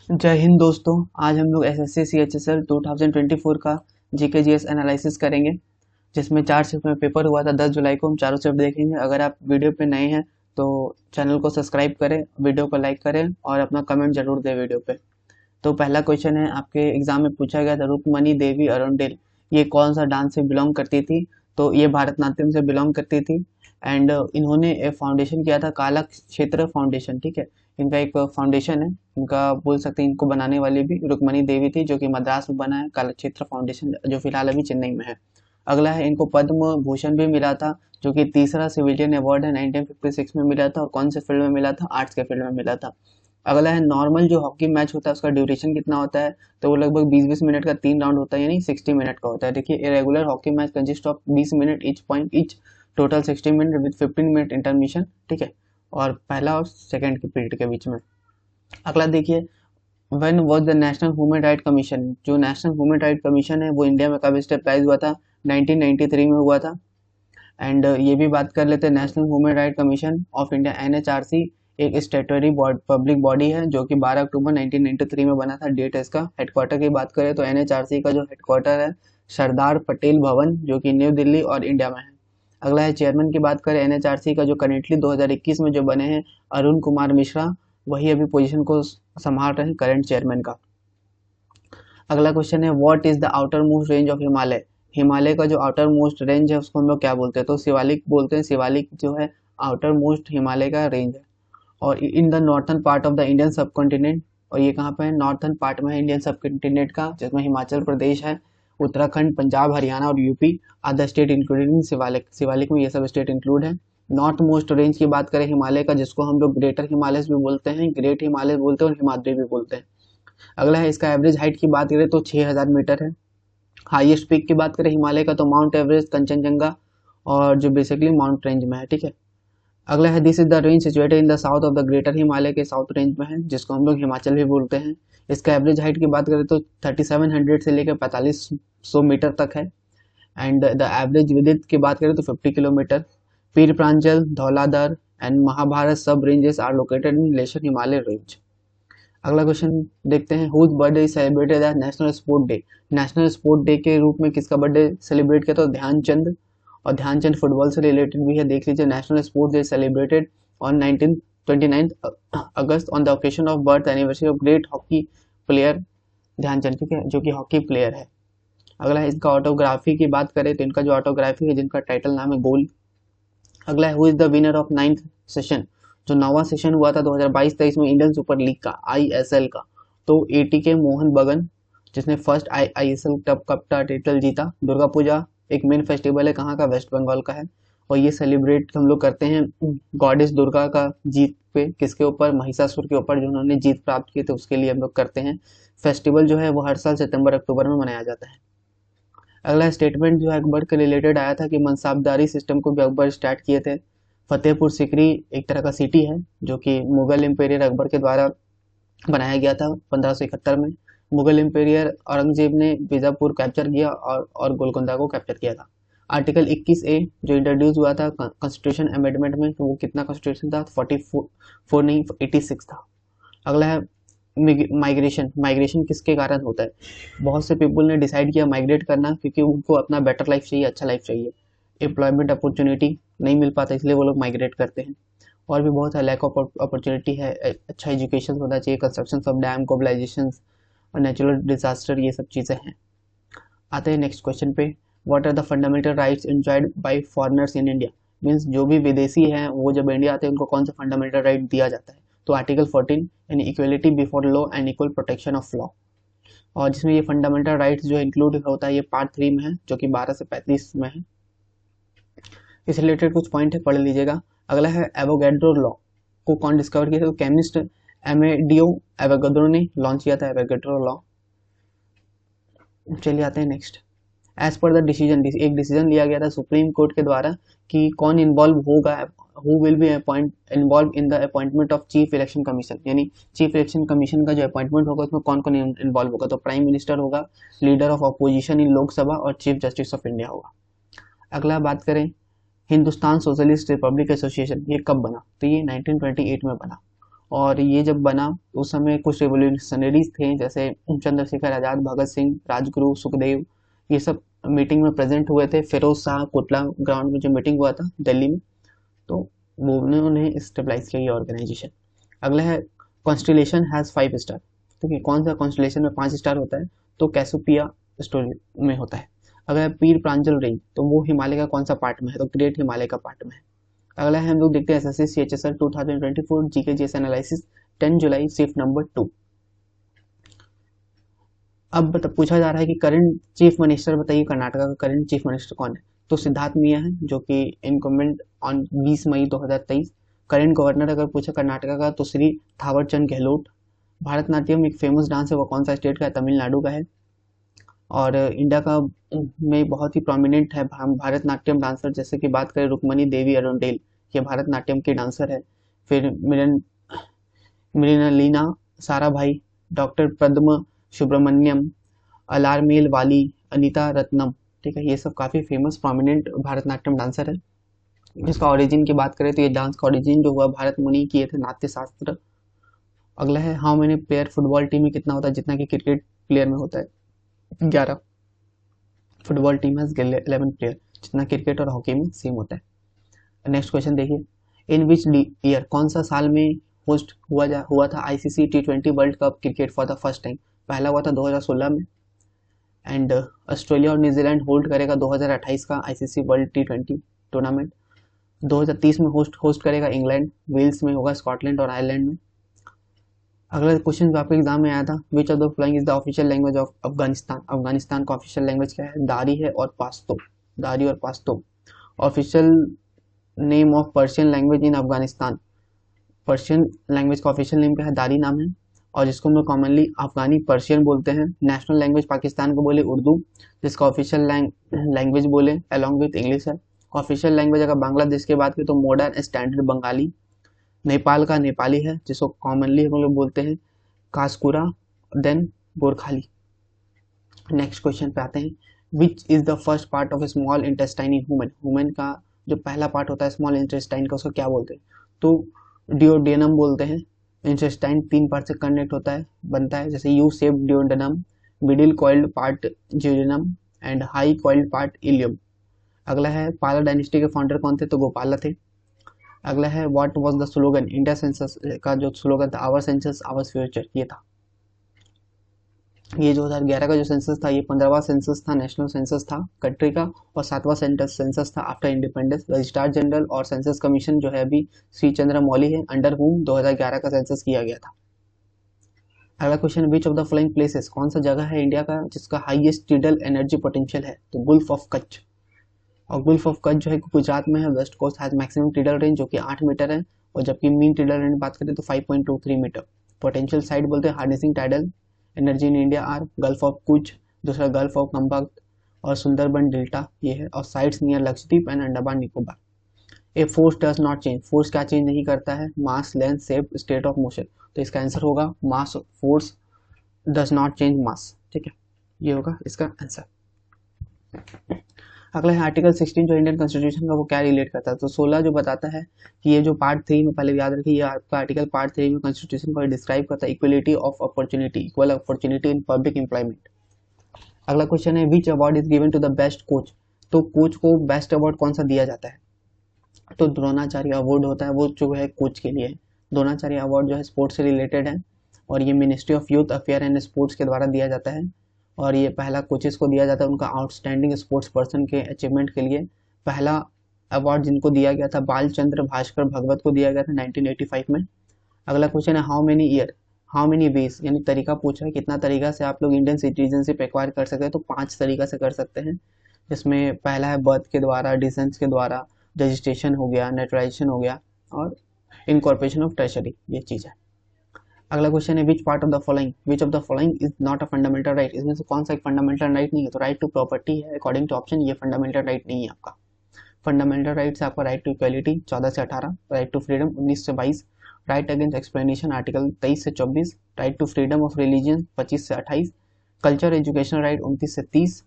जय हिंद दोस्तों। आज हम लोग एसएससी सीएचएसएल 2024 का जीके जीएस एनालिसिस करेंगे, जिसमें 4 शिफ्ट में पेपर हुआ था। 10 जुलाई को हम चारों शिफ्ट देखेंगे। अगर आप वीडियो पे नए हैं तो चैनल को सब्सक्राइब करें, वीडियो को लाइक करें और अपना कमेंट जरूर दें वीडियो पे। तो पहला क्वेश्चन है, आपके एग्जाम में पूछा गया था, रुक्मणी देवी अरुंडेल ये कौन सा डांस से बिलोंग करती थी? तो ये भारतनाट्यम से बिलोंग करती थी। एंड इन्होंने एक फाउंडेशन किया था, काला क्षेत्र फाउंडेशन। ठीक है, इनका एक फाउंडेशन है, इनका बोल सकते हैं। इनको बनाने वाली भी रुक्मणी देवी थी, जो कि मद्रास में बना है काला क्षेत्र फाउंडेशन, जो फिलहाल अभी चेन्नई में है। अगला है, इनको पद्म भूषण भी मिला था, जो कि तीसरा सिविलियन अवार्ड है, 1956 में मिला था। और कौन से फील्ड में मिला था? आर्ट्स के फील्ड में मिला था। अगला है, नॉर्मल जो हॉकी मैच होता है उसका ड्यूरेशन कितना होता है? तो वो लगभग 20-20 मिनट का 3 राउंड होता है, यानी 60 मिनट का होता है। देखिए, irregular hockey match consist of 20 minute each point each, total 60 minute with 15 minute intermission. ठीक है, और पहला और सेकंड के पीरियड के बीच में। अगला देखिए, when was the national human right commission? जो नेशनल ह्यूमन राइट कमीशन है वो इंडिया में कब स्टेबलाइज हुआ था? 1993 में हुआ था। एंड ये भी बात कर लेते हैं, national human right commission of India NHRC एक स्टेटरी पब्लिक बॉडी है, जो कि 12 अक्टूबर 1993 में बना था। डेट है इसका। हेडक्वार्टर की बात करें तो एनएचआरसी का जो हेडक्वार्टर है सरदार पटेल भवन, जो कि न्यू दिल्ली और इंडिया में है। अगला है, चेयरमैन की बात करें एनएचआरसी का, जो करेंटली 2021 में जो बने हैं अरुण कुमार मिश्रा, वही अभी पोजीशन को संभाल रहे हैं, करंट चेयरमैन का। अगला क्वेश्चन है, what is the outer most range of Himalaya? Himalaya का जो आउटर मोस्ट रेंज है उसको हम लोग क्या बोलते हैं? तो शिवालिक बोलते हैं। शिवालिक जो है आउटर मोस्ट हिमालय का रेंज है, और in the northern part of the Indian सब कॉन्टिनेंट। और ये कहाँ पे है? नॉर्थन पार्ट में है इंडियन सब कॉन्टिनेंट का, जिसमें हिमाचल प्रदेश है, उत्तराखंड, पंजाब, हरियाणा और UP are the state including Shivalik. Shivalik में ये सब स्टेट इंक्लूड है। नॉर्थ मोस्ट रेंज की बात करें हिमालय का, जिसको हम लोग ग्रेटर हिमालय भी बोलते हैं, ग्रेट हिमालय बोलते हैं और हिमाद्री भी बोलते हैं। अगला है, इसका एवरेज हाइट की बात करें तो 6000 मीटर है। हाईएस्ट पीक की बात करें हिमालय का तो माउंट एवरेस्ट, कंचनजंगा, और जो बेसिकली माउंट रेंज में है। ठीक है, अगला है, this is the range situated in the south of the greater Himalaya के साउथ रेंज में है, जिसको हम लोग हिमाचल भी बोलते हैं। इसका एवरेज हाइट की बात करें तो 3700 से लेकर 4500 मीटर तक है। एंड द एवरेज विड्थ की बात करें तो 50 kilometre. Pir Pranjal, Dhauladhar and Mahabharat सब ranges are located in lesser Himalaya range. अगला क्वेश्चन देखते हैं, whose birthday is celebrated as national sport day? National sport day के रूप में किसका बर्थडे सेलिब्रेट किया? तो ध्यानचंद। और ध्यानचंद फुटबॉल से रिलेटेड भी है, देख लीजिए। National sport day celebrated on 29 August on the occasion of birth anniversary of great hockey player Dhyanchand. ठीक है, जो कि हॉकी प्लेयर है। अगला है, इसका ऑटोग्राफी की बात करें तो इनका जो ऑटोग्राफी है, जिनका टाइटल नाम है गोल। अगला है, who is the winner of 9th session? जो 9वां सेशन हुआ था 2022-23 में इंडियन सुपर लीग का, आईएसएल का, तो एटीके मोहन बगन, जिसने फर्स्ट आईएसएल कप का टाइटल जीता। दुर्गा पूजा एक मेन फेस्टिवल है, कहाँ का? वेस्ट बंगाल का है। और ये सेलिब्रेट हम लोग करते हैं गॉडेस दुर्गा का जीत पे, किसके ऊपर? महिषासुर के ऊपर, जो उन्होंने जीत प्राप्त की थे, उसके लिए हम लोग करते हैं। फेस्टिवल जो है वो हर साल सितंबर अक्टूबर में मनाया जाता है। अगला स्टेटमेंट जो है अकबर के रिलेटेड आया था कि मनसाबदारी सिस्टम को भी अकबर स्टार्ट किए थे। फतेहपुर सिकरी एक तरह का सिटी है, जो कि मुगल एम्पायर अकबर के द्वारा बनाया गया था 1571 में। मुगल एम्पायर औरंगजेब ने बीजापुर कैप्चर किया और गोलकोंडा को कैप्चर किया था। आर्टिकल 21A जो इंट्रोड्यूस हुआ था कॉन्स्टिट्यूशन अमेंडमेंट में, तो वो कितना कॉन्स्टिट्यूशन था? 44 नहीं 86 था। अगला है, माइग्रेशन। माइग्रेशन किसके कारण होता है? बहुत से पीपल ने डिसाइड किया माइग्रेट करना, क्योंकि उनको अपना बेटर लाइफ चाहिए, अच्छा लाइफ चाहिए, एम्प्लॉयमेंट अपॉर्चुनिटी नहीं मिल पाता, इसलिए वो लोग माइग्रेट करते हैं। और भी बहुत है, लैक ऑफ अपॉर्चुनिटी है, अच्छा एजुकेशन होना चाहिए, कंस्ट्रक्शन ऑफ डैम, ग्लोबलाइजेशन और नेचुरल डिजास्टर, ये सब चीज़ें हैं। आते हैं नेक्स्ट क्वेश्चन पे, what are the fundamental rights enjoyed by foreigners in India? Means जो भी विदेशी हैं वो जब इंडिया आते हैं उनको कौन सा फंडामेंटल राइट दिया जाता है? तो आर्टिकल 14 यानी equality before law and equal protection of law. और जिसमें ये फंडामेंटल राइट्स जो इंक्लूड होता है, ये पार्ट 3 में है, जो कि 12 से 35 में है। इस रिलेटेड कुछ पॉइंट है, पढ़ लीजिएगा। अगला है, एवोगैड्रो लॉ को कौन डिस्कवर किया था? तो केमिस्ट एमेडियो एवोगैड्रो ने लॉन्च किया था एवोगैड्रो लॉ। चलिए आते हैं next. As per the decision, एक डिसीजन लिया गया था सुप्रीम कोर्ट के द्वारा कि कौन इन्वॉल्व होगा, who will be involve in the appointment of chief election commission, यानी चीफ इलेक्शन कमीशन का जो अपॉइंटमेंट होगा उसमें कौन कौन इन्वॉल्व होगा? तो प्राइम मिनिस्टर होगा, leader of opposition in Lok Sabha और चीफ जस्टिस ऑफ इंडिया होगा। अगला बात करें, हिंदुस्तान सोशलिस्ट रिपब्लिक एसोसिएशन, ये कब बना? तो ये 1928 में बना। और ये जब बना उस समय कुछ रेवोल्यूशनरीज थे, जैसे चंद्रशेखर आजाद, भगत सिंह, राजगुरु, सुखदेव, ये सब मीटिंग में प्रेजेंट हुए थे। फिरोज शाह कोटला ग्राउंड में जो मीटिंग हुआ था दिल्ली में, तो वो उन्होंने स्टेबलाइज किया ये ऑर्गेनाइजेशन। अगला है कॉन्स्टिलेशन हैज 5 स्टार। ठीक है, कौन सा कॉन्स्टिलेशन में 5 स्टार होता है? तो कैसोपिया स्टोरी में होता है। अगर पीर प्रांजल रेंज, तो वो हिमालय का कौन सा पार्ट में है? तो ग्रेट हिमालय का पार्ट में है। अगला है हम लोग देखते हैं SSC CHSL 2024 GK GS analysis 10 जुलाई शिफ्ट नंबर 2। अब पूछा जा रहा है कि करंट चीफ मिनिस्टर बताइए, कर्नाटका का करंट चीफ मिनिस्टर कौन है? तो सिद्धार्थ मिया है, जो कि incumbent on 20 May 2023। Current governor अगर पूछा कर्नाटका का तो श्री थावर चंद गहलोत। भारतनाट्यम एक फेमस डांस है, वो कौन सा स्टेट का है? तमिलनाडु का है। और इंडिया का में बहुत ही प्रोमिनेंट है भारतनाट्यम डांसर, जैसे कि बात करें रुक्मणी देवी अरुंडेल, ये भारतनाट्यम की डांसर है। फिर मृणालिनी साराभाई, डॉक्टर पद्म सुब्रमण्यम, अलारमेल वाली, अनीता रत्नम। ठीक है, ये सब काफ़ी फेमस प्रोमिनेंट भारतनाट्यम डांसर है। इसका ओरिजिन की बात करें तो ये डांस का ओरिजिन जो हुआ भारत मुनि किए थे नाट्य शास्त्र। अगला है how many player football team में कितना होता है जितना कि क्रिकेट प्लेयर में होता है? 11। फुटबॉल टीम है 11 प्लेयर, जितना क्रिकेट और हॉकी में सेम होता है। नेक्स्ट क्वेश्चन देखिए, इन विच ईयर, कौन सा साल में होस्ट हुआ था ICC T20 world cup cricket for the first time? पहला हुआ था 2016 में। एंड ऑस्ट्रेलिया और न्यूजीलैंड होल्ड करेगा 2028 का आईसीसी वर्ल्ड T20 टूर्नामेंट। 2030 में होस्ट करेगा इंग्लैंड, वेल्स में होगा स्कॉटलैंड और आयरलैंड में। अगला क्वेश्चन जो आपके एग्जाम में आया था, विच of the following is the official language of Afghanistan? Afghanistan का ऑफिशियल लैंग्वेज क्या है? दारी है और पाश्तो। दारी और Pashto. Official name of Persian language in Afghanistan, Persian language का ऑफिशियल नेम क्या है? दारी नाम है, और जिसको हम लोग कॉमनली अफगानी पर्शियन बोलते हैं। नेशनल लैंग्वेज पाकिस्तान को बोले उर्दू, जिसका ऑफिशियल लैंग्वेज बोले अलॉन्ग विथ इंग्लिश है। ऑफिशियल लैंग्वेज अगर बांग्लादेश की बात करें तो मॉडर्न स्टैंडर्ड बंगाली। नेपाल का नेपाली है, जिसको कॉमनली हम लोग बोलते हैं कास्कुरा, देन गोरखाली। नेक्स्ट क्वेश्चन पे आते हैं, विच is the first part of small intestine in human? Human का जो पहला पार्ट होता है स्मॉल इंटेस्टाइन का, उसको क्या बोलते हैं? तो डिओडेनम बोलते हैं। इंटेस्टाइन 3 पार्ट से कनेक्ट होता है, बनता है, जैसे U shape duodenum, middle coiled part jejunum and high coiled part ileum. अगला है पाला डायनेस्टी के फाउंडर कौन थे? तो गोपाला थे। अगला है what was the slogan? India census का जो स्लोगन था आवर सेंसस आवर फ्यूचर, ये था। ये 2011 का जो सेंसस था ये 15वां सेंसस था, नेशनल सेंसस था कंट्री का, और 7वां सेंसस था आफ्टर इंडिपेंडेंस। रजिस्ट्रार जनरल और सेंसस कमीशन जो है अभी श्री चंद्र मौली है, अंडर हुम 2011 का सेंसस किया गया था। अगला question, which of the following places, कौन सा जगह है इंडिया का जिसका हाईएस्ट टिडल एनर्जी पोटेंशियल है? तो गुल्फ ऑफ कच्छ। और गुल्फ ऑफ कच्छ जो है गुजरात में है। West coast has maximum tidal range जो कि 8 मीटर है, और जबकि मीन टिडल रेंज बात करें तो 5.23 मीटर। पोटेंशियल साइड बोलते हैं harnessing tidal energy in India are gulf of कुछ, दूसरा गल्फ ऑफ कंबक और सुंदरबन डेल्टा ये है, और sites near Lakshadweep and Andaman Nicobar. A force does not change, force क्या चेंज नहीं करता है? Mass, length, shape, state of motion. तो इसका आंसर होगा mass, force does not change mass. ठीक है, ये होगा इसका आंसर। अगला है आर्टिकल 16 जो इंडियन कॉन्स्टिट्यूशन का, वो क्या रिलेट करता है? तो 16 जो बताता है कि ये जो पार्ट 3 में, पहले याद रखिए, ये आपका आर्टिकल पार्ट 3 में कॉन्स्टिट्यूशन को डिस्क्राइब करता है equality of opportunity, equal opportunity in public employment. अगला क्वेश्चन है which award is given to the best coach? तो कोच को बेस्ट अवार्ड कौन सा दिया जाता है? तो द्रोणाचार्य अवार्ड होता है, वो जो है कोच के लिए। द्रोणाचार्य अवार्ड जो है स्पोर्ट्स से रिलेटेड है, और ये ministry of youth affair and sports के द्वारा दिया जाता है, और ये पहला कोचेस को दिया जाता है उनका आउटस्टैंडिंग स्पोर्ट्स पर्सन के अचीवमेंट के लिए। पहला अवार्ड जिनको दिया गया था बाल चंद्र भास्कर भगवत को दिया गया था 1985 में। अगला क्वेश्चन है how many year, how many ways, यानी तरीका पूछा है कितना तरीका से आप लोग इंडियन सिटीजनशिप एक्वायर कर सकते हैं? तो 5 तरीका से कर सकते हैं, जिसमें पहला है बर्थ के द्वारा, डिसेंस के द्वारा, रजिस्ट्रेशन हो गया, नेचुराइजेशन हो गया, और इनकॉर्पोरेशन ऑफ ट्रेजरी, ये चीज़ है। अगला क्वेश्चन है which part of the following is not a fundamental right? इसमें से कौन सा एक फंडामेंटल राइट नहीं है? तो राइट टू प्रॉपर्टी है अकॉर्डिंग टू ऑप्शन, ये फंडामेंटल राइट नहीं है आपका। फंडामेंटल राइट्स आपका राइट टू इक्वलिटी 14 से 18, राइट टू फ्रीडम 19 से 22, राइट अगेंस्ट एक्सप्लेनेशन आर्टिकल 23 से 24, right to freedom of religion 25 से 28, कल्चर एजुकेशन राइट 29 से 30।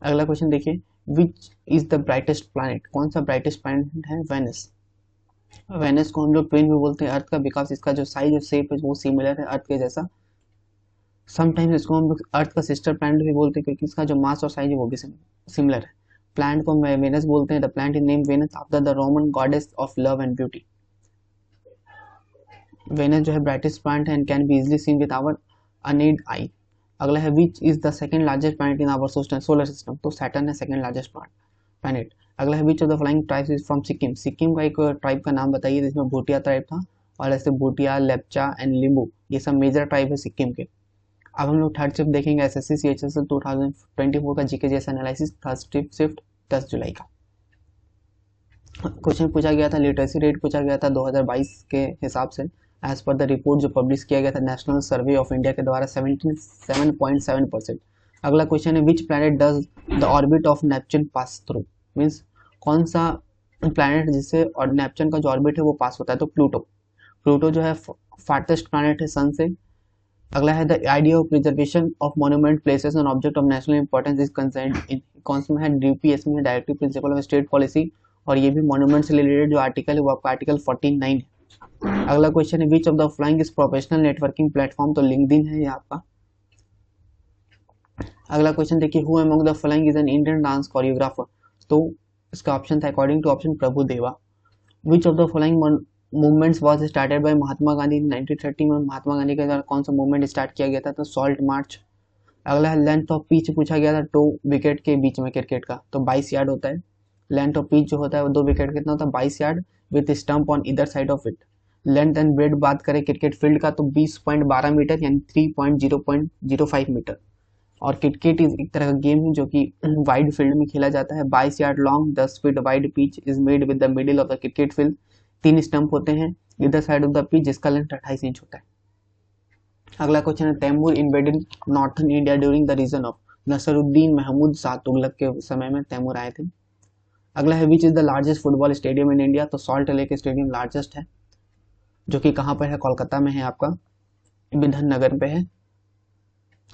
अगला क्वेश्चन देखिए, विच इज द ब्राइटेस्ट प्लैनेट? कौन सा ब्राइटेस्ट प्लैनेट है? वेनस। वेनस को हम लोग ट्विन भी बोलते हैं अर्थ का, बिकॉज इसका जो साइज और शेप है वो सिमिलर है अर्थ के जैसा। समटाइम्स इसको हम लोग अर्थ का सिस्टर प्लैनेट भी बोलते हैं, क्योंकि इसका जो मास और साइज है वो भी सिमिलर है। प्लांट को हम वेनस बोलते हैं। The planet is name Venus after the Roman goddess of love and beauty. Venus जो है ब्राइटेस्ट प्लांट है and can be easily seen with our unaided eye. अगला है which is the second largest planet in our solar system, तो Saturn है second largest planet. अगला है which of the following tribes is from Sikkim, Sikkim का एक tribe का नाम बताइए जिसमें भूटिया ट्राइब था, और ऐसे भूटिया, लेप्चा एंड लिम्बू ये सब मेजर ट्राइब है सिक्किम के। अब हम लोग थर्ड शिफ्ट देखेंगे एसएससी सीएचएसएल 2024 का GK GS analysis, third shift 10 जुलाई का। क्वेश्चन पूछा गया था, लिटरेसी रेट पूछा गया था 2022 के हिसाब से, एज पर द रिपोर्ट जो पब्लिश किया गया था नेशनल सर्वे ऑफ इंडिया के द्वारा 77.7%। अगला क्वेश्चन है which planet does the orbit of Neptune pass through, means कौन सा प्लैनेट जिससे और नेपच्यून का जो ऑर्बिट है वो पास होता है, तो प्लूटो। प्लूटो जो है फार्टेस्ट प्लैनेट है सन से। अगला है the idea of preservation of monument places and object of national importance is concern in, कौन सा है, डीपीएस में directive principle of state policy, और ये भी मॉन्यूमेंट से रिलेटेड जो आर्टिकल है वो आपका आर्टिकल 49 है। अगला क्वेश्चन है which of the following is professional networking platform, तो लिंक्डइन है ये आपका। अगला क्वेश्चन देखिए who among the following is an Indian dance choreographer, तो इसका ऑप्शन था according to option Prabhu Deva. Which of the following movements was started by Mahatma Gandhi 1930 में, महात्मा गांधी के द्वारा कौन सा मूवमेंट स्टार्ट किया गया था, तो सॉल्ट मार्च। अगला है लेंथ ऑफ पिच पूछा गया था 2 विकेट के बीच में क्रिकेट का, तो 22 यार्ड होता है। लेंथ ऑफ पिच जो होता है वो 2 विकेट कितना होता है, 22 यार्ड विद स्टंप ऑन इधर side of it. Length and bread बात करें क्रिकेट फील्ड का, तो 20.12 मीटर यानी 3.005 मीटर। और क्रिकेट इज एक तरह का गेम है जो कि वाइड फील्ड में खेला जाता है। 22 yard long 10 feet wide pitch is made with the middle of the cricket field. 3 stump होते हैं इधर साइड ऑफ द पिच जिसका लेंथ 28 इंच होता है। अगला क्वेश्चन है Timur invaded northern India during the reign of, Nasiruddin Mahmud Shah Tughlaq के समय में तैमूर आए थे। अगला है which is the largest football stadium in India, तो सॉल्ट लेक स्टेडियम लार्जेस्ट है, जो कि कहाँ पर है, कोलकाता में है आपका, बिधन नगर पे है।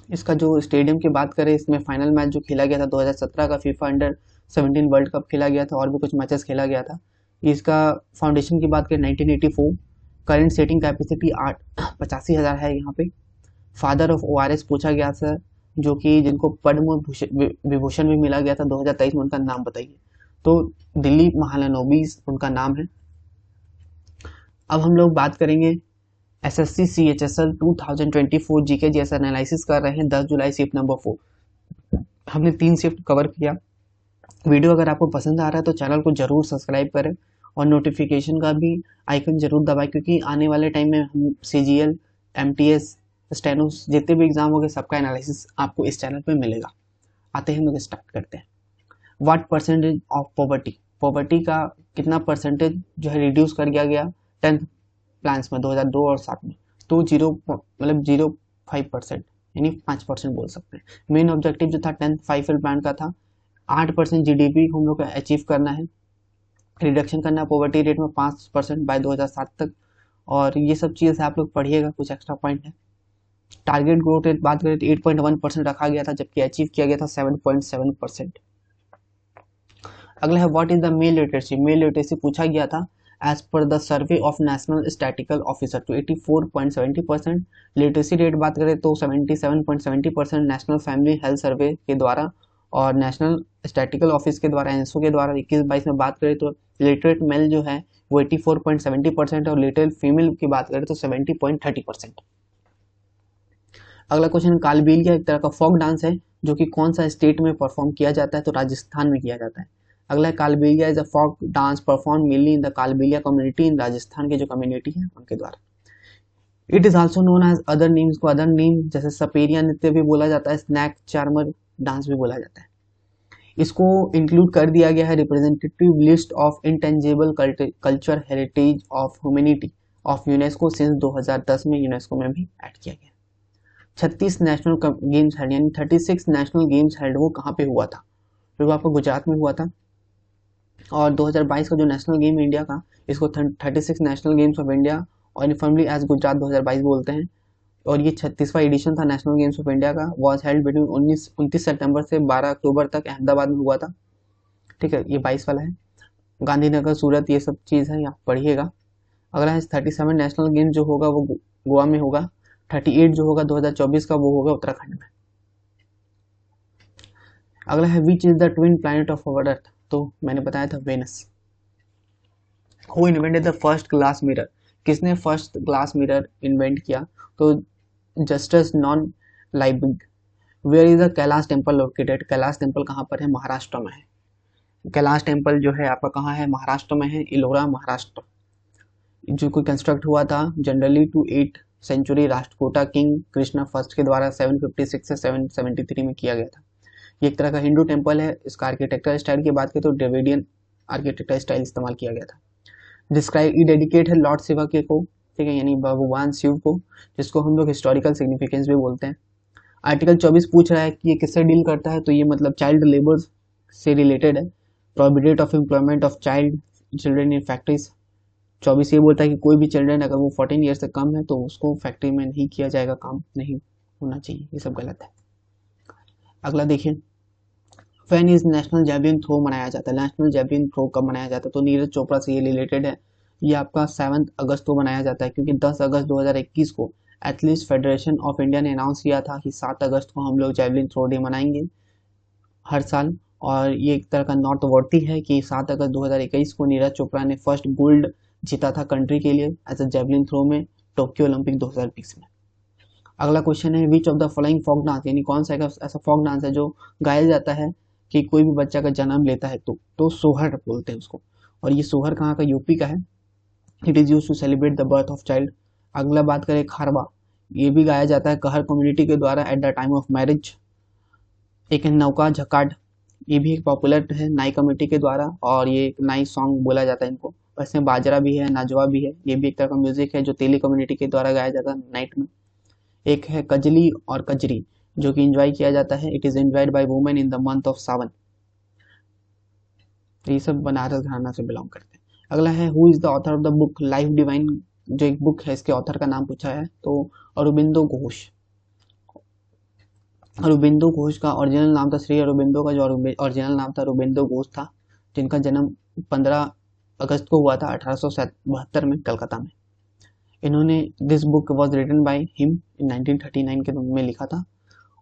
इसका जो स्टेडियम की बात करें, इसमें फाइनल मैच जो खेला गया था 2017 का फीफा अंडर 17 वर्ल्ड कप खेला गया था, और भी कुछ मैचेस खेला गया था। इसका फाउंडेशन की बात करें 1984, करंट सेटिंग कैपेसिटी 85,000 है यहाँ पे। फादर ऑफ ओआरएस पूछा गया था, जो कि जिनको पद्म विभूषण भी मिला गया था 2023 में, उनका नाम बताइए, तो दिलीप महालनोबिस उनका नाम है। अब हम लोग बात करेंगे SSC CHSL 2024 GK GS analysis कर रहे हैं 10 जुलाई शिफ्ट नंबर 4। हमने 3 शिफ्ट कवर किया। वीडियो अगर आपको पसंद आ रहा है तो चैनल को जरूर सब्सक्राइब करें और नोटिफिकेशन का भी आइकन जरूर दबाएं, क्योंकि आने वाले टाइम में हम सीजीएल, एमटीएस, स्टेनोस जितने भी एग्जाम होंगे सबका एनालिसिस आपको इस चैनल पे मिलेगा। आते हैं हम लोग स्टार्ट करते हैं। What percentage of poverty, poverty का कितना परसेंटेज जो है रिड्यूस कर दिया गया 10th प्लान्स में 2002 और 7 में, तो 0.05% यानी 5% बोल सकते हैं। मेन ऑब्जेक्टिव जो था 10th 5 ईयर प्लान का था 8% जीडीपी हम लोग को अचीव करना है, रिडक्शन करना है पॉवर्टी रेट में 5% बाय 2007 तक, और ये सब चीज़ आप लोग पढ़िएगा, कुछ एक्स्ट्रा पॉइंट है। टारगेट ग्रोथ रेट बात करें तो 8.1% रखा गया था, जबकि अचीव किया गया था 7.7%। अगला है what is the male literacy, male literacy पूछा गया था as per the survey of national statistical officer, तो 84.70%। लिटरेसी रेट बात करें तो 77.70% नेशनल फैमिली हेल्थ सर्वे के द्वारा, और नेशनल स्टैटिकल ऑफिस के द्वारा एनसो के द्वारा 21-22 में बात करें तो लिटरेट मेल जो है वो 84.70% और लिटरेट फीमेल की बात करें तो 70.30%। अगला क्वेश्चन, कालबेलिया एक तरह का फोक डांस है जो कि कौन सा स्टेट में परफॉर्म किया जाता है, तो राजस्थान में किया जाता है। अगला है Kalbelia is a folk dance perform mainly in the Kalbelia community in Rajasthan की जो कम्युनिटी है उनके द्वारा। It is also known as other names को अदर नेम जैसे सपेरिया नृत्य भी बोला जाता है, स्नैक चार्मर डांस भी बोला जाता है। इसको इंक्लूड कर दिया गया है representative list of intangible culture heritage of humanity of UNESCO since 2010 में यूनेस्को में भी ऐड किया गया। 36 नेशनल गेम्स हेल्ड यानी 36 नेशनल गेम्स हेल्ड वो कहाँ पे हुआ था, तो वो आपको गुजरात में हुआ था। और 2022 का जो नेशनल गेम इंडिया का, इसको 36 नेशनल गेम्स ऑफ इंडिया और इनफॉर्मली एज गुजरात 2022 बोलते हैं। और ये 36वां एडिशन था नेशनल गेम्स ऑफ इंडिया का, वॉज हेल्ड बिटवीन 29 सितंबर से 12 अक्टूबर तक अहमदाबाद में हुआ था। ठीक है, ये 22 वाला है। गांधीनगर, सूरत, ये सब चीज़ है, आप पढ़िएगा। अगला है 37 नेशनल गेम जो होगा वो गोवा में होगा। 38 जो होगा 2024 का वो होगा उत्तराखंड में। अगला है which is the twin planet of our earth, तो मैंने बताया था Venus. Who invented the first glass mirror, किसने फर्स्ट ग्लास मिरर इन्वेंट किया, तो Justus von Liebig. Where is the Kailash temple located, Kailash temple कहाँ पर है, महाराष्ट्र में है। कैलाश टेम्पल जो है आपका कहाँ है, महाराष्ट्र में है, इलोरा महाराष्ट्र। जो कोई कंस्ट्रक्ट हुआ था generally to 8th century Rashtrakuta king Krishna first के द्वारा 756 से 773 में किया गया था। ये एक तरह का हिंदू टेम्पल है। इसका आर्किटेक्चर स्टाइल की बात करें तो ड्रेविडियन आर्किटेक्चर स्टाइल इस्तेमाल किया गया था। डिस्क्राइब, ये डेडिकेट है लॉर्ड शिवा के को, ठीक है, यानी भगवान शिव को, जिसको हम लोग हिस्टोरिकल सिग्निफिकेंस भी बोलते हैं। आर्टिकल 24 पूछ रहा है कि ये किससे डील करता है, तो ये मतलब चाइल्ड लेबर से रिलेटेड है। Prohibited of employment of children in factories. 24 ये बोलता है कि कोई भी चिल्ड्रन अगर वो 14 ईयर से कम है तो उसको फैक्ट्री में नहीं किया जाएगा, काम नहीं होना चाहिए, ये सब गलत है। अगला देखिए, when is national javelin throw मनाया जाता है, नेशनल जैवलिन थ्रो कब मनाया जाता है, तो नीरज चोपड़ा से ये रिलेटेड है। ये आपका 7 अगस्त को मनाया जाता है, क्योंकि 10 अगस्त 2021 को एथलीट्स फेडरेशन ऑफ इंडिया ने अनाउंस किया था कि 7 अगस्त को हम लोग जैवलिन थ्रो डे मनाएंगे हर साल। और ये एक तरह का नॉटवर्दी है कि 7 अगस्त 2021 को नीरज चोपड़ा ने फर्स्ट गोल्ड जीता था कंट्री के लिए एज अ जैवलिन थ्रो में टोक्यो ओलंपिक 2020 में। अगला क्वेश्चन है which of the following folk dance, यानी कौन सा ऐसा फोक डांस है जो गाया जाता है कि कोई भी बच्चा का जन्म लेता है तो सोहर बोलते हैं उसको। और ये सोहर कहाँ का, यूपी का है। It is use to celebrate the birth of child. अगला बात करें खारवा, ये भी गाया जाता है कहर कम्युनिटी के द्वारा at the time of marriage. एक है नौका झकाड, ये भी एक पॉपुलर है नाई कमेटी के द्वारा, और ये नाई सॉन्ग बोला जाता है इनको। वैसे बाजरा भी है, नाजवा भी है, ये भी एक तरह का म्यूजिक है जो तेली कम्युनिटी के द्वारा गाया जाता है नाइट में। एक है कजली और कजरी जो कि एंजॉय किया जाता है, it is enjoyed by women in the month of Sawan. ये सब बनारस घराना से बिलोंग करते हैं। अगला है who is the author of the book life divine, जो एक बुक है इसके ऑथर का नाम पूछा है, तो अरबिंदो घोष। अरबिंदो घोष का ओरिजिनल नाम था श्री अरबिंदो का, जो ओरिजिनल नाम था अरबिंदो घोष था, जिनका जन्म 15 अगस्त को हुआ था 1872 में कलकत्ता में। इन्होंने this book was written by him in 1939 के में लिखा था।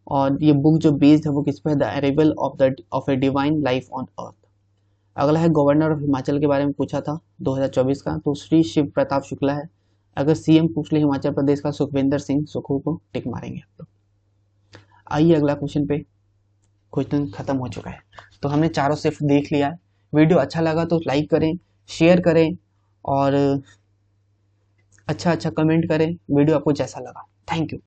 और ये बुक जो बेस्ड है वो किस पे है, the arrival of a divine life on earth. अगला है गवर्नर ऑफ हिमाचल के बारे में पूछा था 2024 का, तो श्री शिव प्रताप शुक्ला है। अगर सीएम पूछ ले हिमाचल प्रदेश का, सुखविंदर सिंह सुक्खू को टिक मारेंगे आप लोग। आइए अगला क्वेश्चन पे, क्वेश्चन खत्म हो चुका है, तो हमने चारों सिर्फ देख लिया है। वीडियो अच्छा लगा तो लाइक करें, शेयर करें और अच्छा कमेंट करें वीडियो आपको जैसा लगा। Thank you.